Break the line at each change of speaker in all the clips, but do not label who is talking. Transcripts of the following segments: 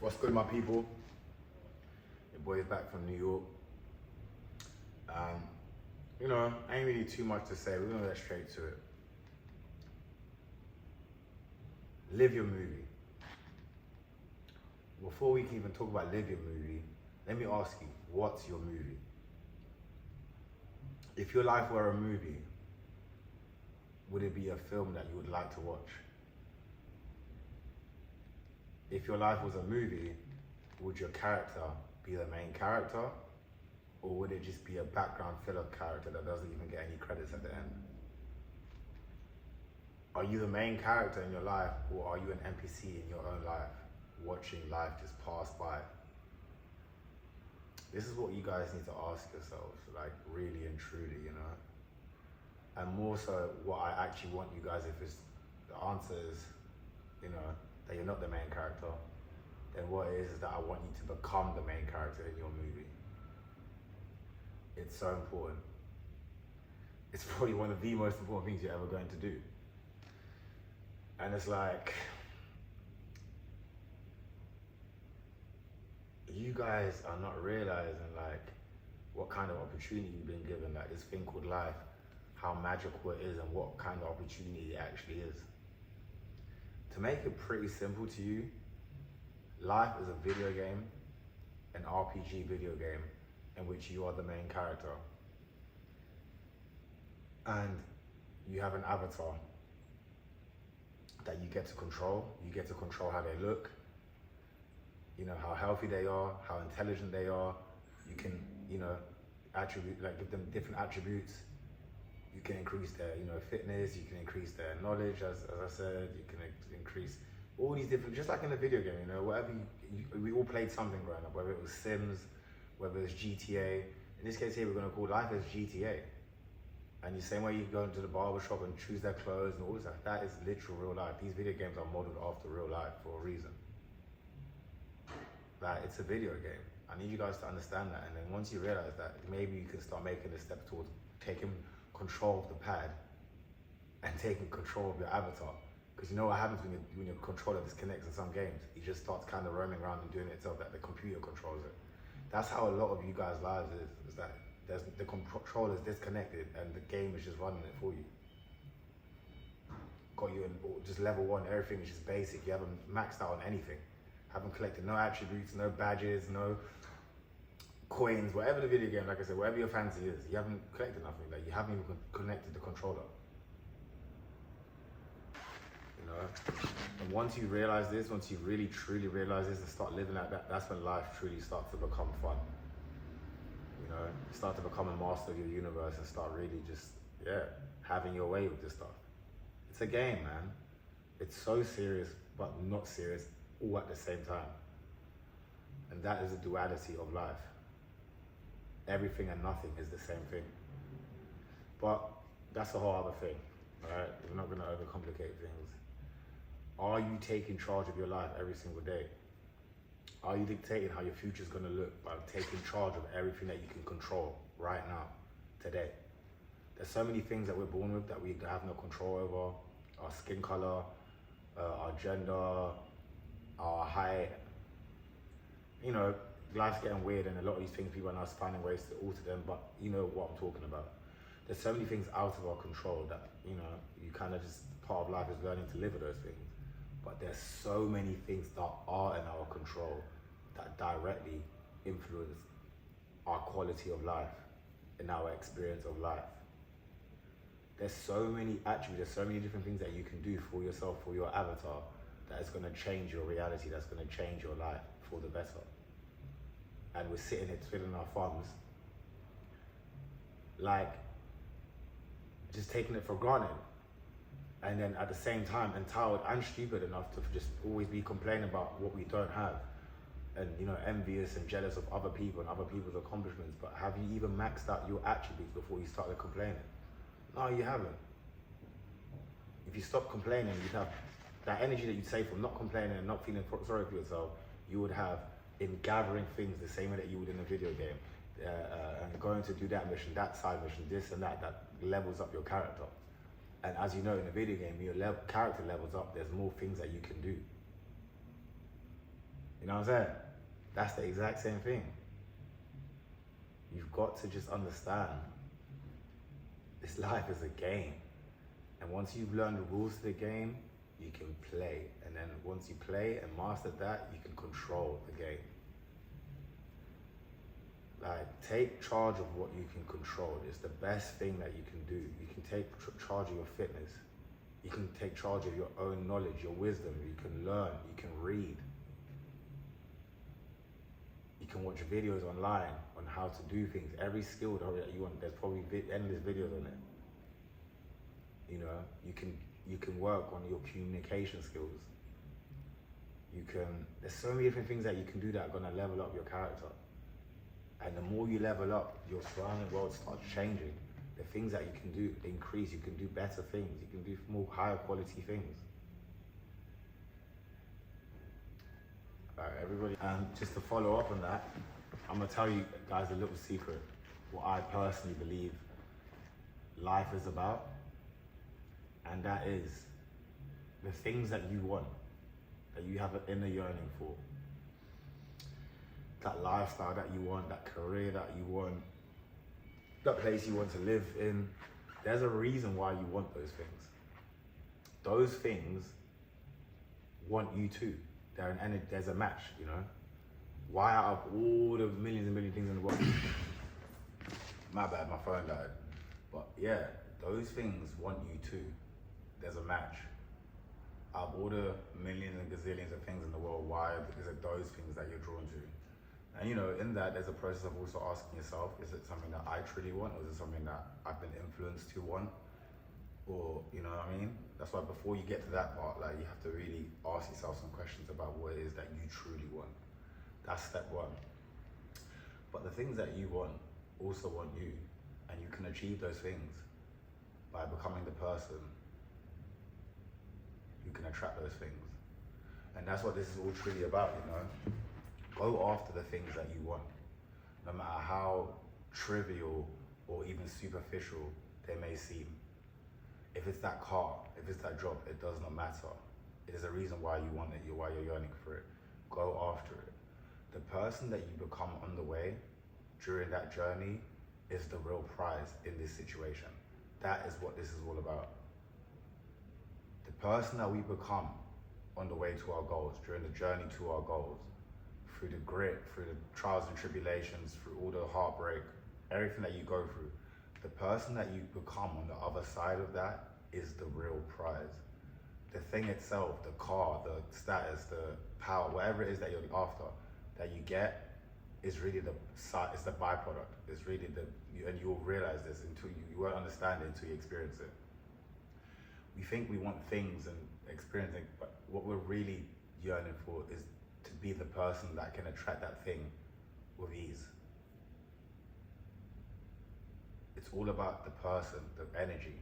What's good, my people? Your boy is back from New York. Ain't really too much to say. We're gonna get straight to it. Live your movie. Before we can even talk about live your movie, let me ask you, what's your movie? If your life were a movie, would it be a film that you would like to watch? If your life was a movie, would your character be the main character? Or would it just be a background filler character that doesn't even get any credits at the end? Are you the main character in your life, or are you an NPC in your own life, watching life just pass by? This is what you guys need to ask yourselves, like really and truly, you know? And more so, what I actually want you guys, if it's the answer is, that you're not the main character, then what it is that I want you to become the main character in your movie. It's so important. It's probably one of the most important things you're ever going to do. And it's like, you guys are not realizing like what kind of opportunity you've been given, like this thing called life, how magical it is and what kind of opportunity it actually is. To make it pretty simple to you, life is a video game, an RPG video game, in which you are the main character. And you have an avatar that you get to control. You get to control how they look, how healthy they are, how intelligent they are. You can, give them different attributes. You can increase their, fitness. You can increase their knowledge, as I said. You can increase all these different, just like in a video game, whatever we all played something growing up, whether it was Sims, whether it's GTA. In this case here, we're gonna call life as GTA. And the same way you go into the barber shop and choose their clothes and all this stuff, that is literal real life. These video games are modeled after real life for a reason. Like, it's a video game. I need you guys to understand that. And then once you realize that, maybe you can start making a step towards taking control of the pad and taking control of your avatar. Because you know what happens when your controller disconnects in some games? It just starts kind of roaming around and doing it itself, that the computer controls it. That's how a lot of you guys' lives is that the controller is disconnected and the game is just running it for you. Got you in just level 1, everything is just basic. You haven't maxed out on anything. Haven't collected no attributes, no badges, no coins, whatever the video game, like I said, whatever your fancy is, you haven't collected nothing. Like, you haven't even connected the controller. And once you realize this, once you really truly realize this and start living like that, that's when life truly starts to become fun. You start to become a master of your universe and start really just, having your way with this stuff. It's a game, man. It's so serious, but not serious, all at the same time. And that is the duality of life. Everything and nothing is the same thing. But that's a whole other thing, all right? We're not gonna overcomplicate things. Are you taking charge of your life every single day? Are you dictating how your future is going to look by taking charge of everything that you can control right now, today? There's so many things that we're born with that we have no control over. Our skin color, our gender, our height. Life's getting weird, and a lot of these things people are now finding ways to alter them, but you know what I'm talking about. There's so many things out of our control that, you kind of just, part of life is learning to live with those things. But there's so many things that are in our control that directly influence our quality of life and our experience of life. There's so many attributes, there's so many different things that you can do for yourself, for your avatar, that is going to change your reality, that's going to change your life for the better. And we're sitting here twiddling our thumbs, like, just taking it for granted. And then at the same time, entitled and stupid enough to just always be complaining about what we don't have. And, envious and jealous of other people and other people's accomplishments. But have you even maxed out your attributes before you started complaining? No, you haven't. If you stop complaining, you'd have that energy that you'd save from not complaining and not feeling sorry for yourself, you would have in gathering things the same way that you would in a video game. And going to do that mission, that side mission, this and that levels up your character. And as you know, in a video game, your character levels up, there's more things that you can do. You know what I'm saying? That's the exact same thing. You've got to just understand this life is a game. And once you've learned the rules of the game, you can play. And then once you play and master that, you can control the game. Like, take charge of what you can control. It's the best thing that you can do. You can take charge of your fitness. You can take charge of your own knowledge, your wisdom. You can learn, you can read. You can watch videos online on how to do things. Every skill that you want, there's probably endless videos on it. You know, you can work on your communication skills. There's so many different things that you can do that are gonna level up your character. And the more you level up, your surrounding world starts changing. The things that you can do increase. You can do better things. You can do more higher quality things. Alright, everybody. Just to follow up on that, I'm gonna tell you guys a little secret. What I personally believe life is about, and that is the things that you want, that you have an inner yearning for. That lifestyle that you want, that career that you want, that place you want to live in. There's a reason why you want those things. Those things want you too. There's a match, you know? Why out of all the millions and million things in the world? My bad, my phone died. But yeah, those things want you too. There's a match. Out of all the millions and gazillions of things in the world, why is it those things that you're drawn to? And you know, in that, there's a process of also asking yourself, is it something that I truly want, or is it something that I've been influenced to want? Or, you know what I mean? That's why before you get to that part, like, you have to really ask yourself some questions about what it is that you truly want. That's step one. But the things that you want also want you, and you can achieve those things by becoming the person who can attract those things. And that's what this is all truly about, you know? Go after the things that you want, no matter how trivial or even superficial they may seem. If it's that car, if it's that job, it does not matter. It is a reason why you want it, why you're yearning for it. Go after it. The person that you become on the way during that journey is the real prize in this situation. That is what this is all about. The person that we become on the way to our goals, during the journey to our goals, through the grit, through the trials and tribulations, through all the heartbreak, everything that you go through, the person that you become on the other side of that is the real prize. The thing itself, the car, the status, the power, whatever it is that you're after, that you get, is really it's the byproduct. It's really and you'll realize this until you won't understand it until you experience it. We think we want things and experiencing, but what we're really yearning for is to be the person that can attract that thing with ease. It's all about the person, the energy.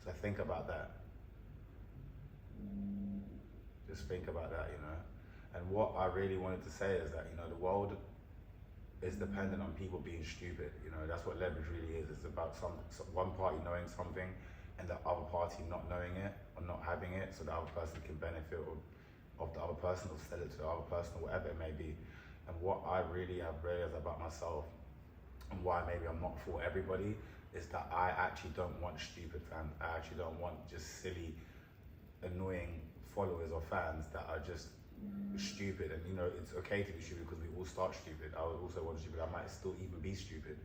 So think about that. Just think about that, you know. And what I really wanted to say is that, you know, the world is dependent on people being stupid. You know, that's what leverage really is. It's about one party knowing something and the other party not knowing it or not having it, so the other person can benefit of the other person or sell it to the other person or whatever it may be. And what I really have realized about myself and why maybe I'm not for everybody is that I actually don't want stupid fans. I actually don't want just silly, annoying followers or fans that are just stupid. And you know, it's okay to be stupid because we all start stupid. I was also once stupid. I might still even be stupid,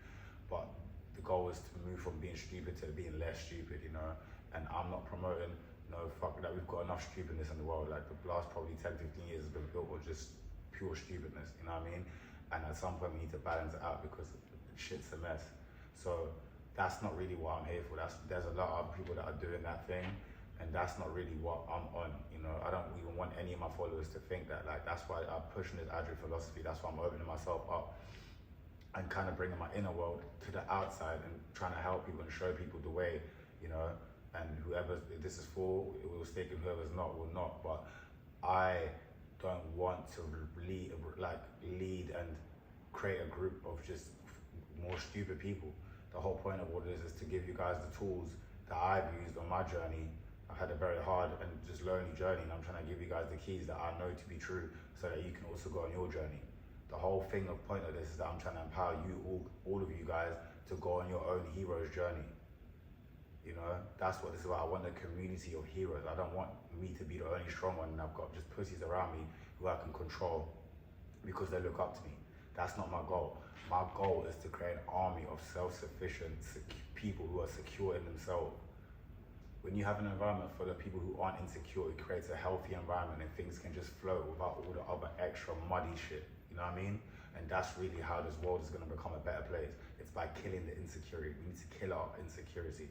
but the goal is to move from being stupid to being less stupid, you know. And I'm not promoting, no, fuck that, we've got enough stupidness in the world. Like, the last probably 10, 15 years has been built on just pure stupidness, you know what I mean? And at some point we need to balance it out because shit's a mess. So that's not really what I'm here for. There's a lot of people that are doing that thing, and that's not really what I'm on, you know. I don't even want any of my followers to think that. Like, that's why I'm pushing this agile philosophy. That's why I'm opening myself up and kind of bringing my inner world to the outside and trying to help people and show people the way, you know. And whoever this is for, it will stick, and whoever's not will not. But I don't want to lead and create a group of just more stupid people. The whole point of what it is to give you guys the tools that I've used on my journey I've had a very hard and just lonely journey, and I'm trying to give you guys the keys that I know to be true so that you can also go on your journey. The whole point of this is that I'm trying to empower you, all of you guys, to go on your own hero's journey. You know, that's what this is about. I want a community of heroes. I don't want me to be the only strong one and I've got just pussies around me who I can control because they look up to me. That's not my goal. My goal is to create an army of self-sufficient people who are secure in themselves. When you have an environment full of people who aren't insecure, it creates a healthy environment and things can just flow without all the other extra muddy shit. You know what I mean? And that's really how this world is going to become a better place. It's by killing the insecurity. We need to kill our insecurity.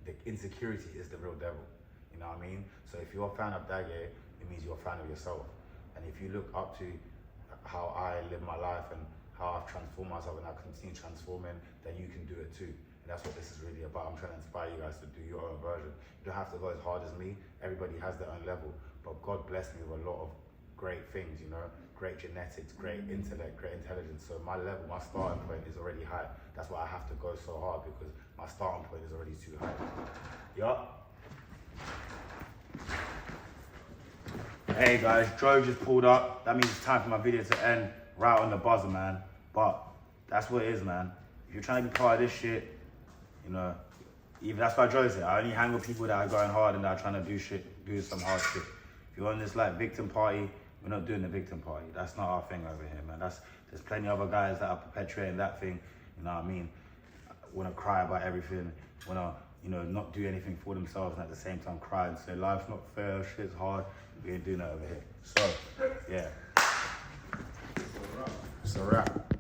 The insecurity is the real devil, you know what I mean? So if you're a fan of Dage, it means you're a fan of yourself. And if you look up to how I live my life and how I've transformed myself and I continue transforming, then you can do it too. And that's what this is really about. I'm trying to inspire you guys to do your own version. You don't have to go as hard as me. Everybody has their own level. But God blessed me with a lot of great things, you know, great genetics, great intellect, great intelligence. So my level, my starting point is already high. That's why I have to go so hard, because my starting point is already too high. Yup. Hey guys, Joe just pulled up. That means it's time for my video to end right on the buzzer, man. But that's what it is, man. If you're trying to be part of this shit, you know, even that's why Joe's here. I only hang with people that are going hard and that are trying to do some hard shit. If you're on this like victim party, we're not doing the victim party. That's not our thing over here, man. There's plenty of other guys that are perpetuating that thing, you know what I mean? Want to cry about everything, want to, you know, not do anything for themselves and at the same time cry and say, life's not fair, shit's hard. We ain't doing that over here. So, yeah. It's a wrap.